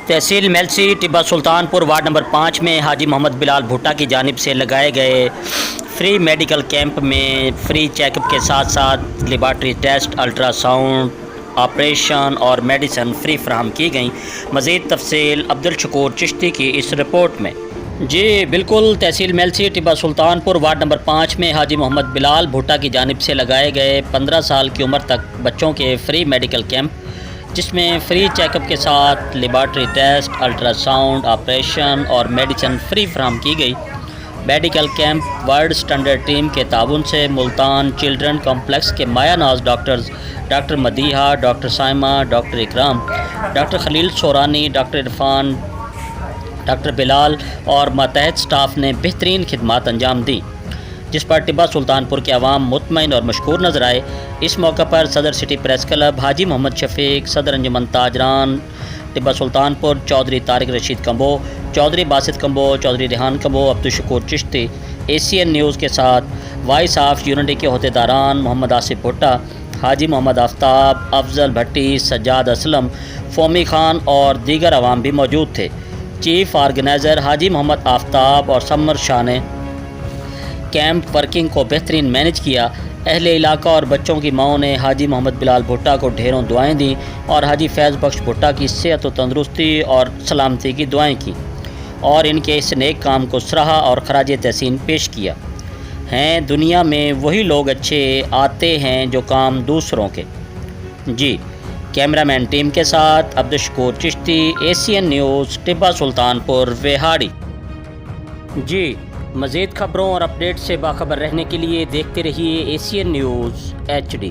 तहसील Mailsi Tibba Sultanpur ward number 5 में हाजी मोहम्मद बिलाल भुट्टा की जानिब से लगाए गए फ्री मेडिकल कैंप में फ्री चेकअप के साथ साथ लेबार्ट्री टेस्ट, अल्ट्रासाउंड, ऑपरेशन और मेडिसिन फ्री फराहम की गई। मज़ीद तफसील अब्दुल शकूर चिश्ती की इस रिपोर्ट में। जी बिल्कुल, तहसील मेलसी टिब्बा सुल्तानपुर वार्ड नंबर 5 में हाजी मोहम्मद बिलाल भुट्टा की जानिब से लगाए गए 15 साल की उम्र तक बच्चों के फ्री मेडिकल कैंप, जिसमें फ्री चेकअप के साथ लेबार्ट्री टेस्ट, अल्ट्रासाउंड, ऑपरेशन और मेडिसिन फ्री फराहम की गई। Medical camp world standard team के ताउन से मुल्तान चिल्ड्रन कॉम्प्लेक्स के माया नाज doctors doctor Madiha, doctor Saima, doctor Ikram, doctor Khalil Sorani, doctor Irfan, doctor Bilal और मातहत स्टाफ ने बेहतरीन खिदमात अंजाम दी, जिस पर टिब्बा सुल्तानपुर के अवाम मुतमईन और मशकूर नजर आए। इस मौका पर सदर city press club Haji Mohammad Shafiq, सदर अंजुमन ताजरान टिब्बा सुल्तानपुर चौधरी तारिक रशीद कंबो, चौधरी बासित कंबो, चौधरी रेहान कंबो, अब्दुल शकूर चिश्ती, ACN न्यूज़ के साथ वॉइस ऑफ यूनिटी के अहदेदारान मोहम्मद आसिफ भुट्टा, हाजी मोहम्मद आफ्ताब, अफजल भट्टी, सज्जाद असलम, फोमी खान और दीगर अवाम भी मौजूद थे। चीफ ऑर्गेनाइज़र हाजी मोहम्मद आफ्ताब और समर शाह ने कैंप वर्किंग को बेहतरीन मैनेज किया। अहले इलाका और बच्चों की माओं ने हाजी मोहम्मद बिलाल भुट्टा को ढेरों दुआएं दी और हाजी फैज़ बख्श भुट्टा की सेहत व तंदरुस्ती और सलामती की दुआएं की और इनके इस नेक काम को सराहा और खराज तहसीन पेश किया। हैं दुनिया में वही लोग अच्छे आते हैं जो काम दूसरों के। जी कैमरामैन टीम के साथ अब्दुल शकूर चिश्ती, ACN न्यूज़ टिब्बा सुल्तानपुर वेहाड़ी। जी मज़ीद ख़बरों और अपडेट से बाखबर रहने के लिए देखते रहिए ACN न्यूज़ HD।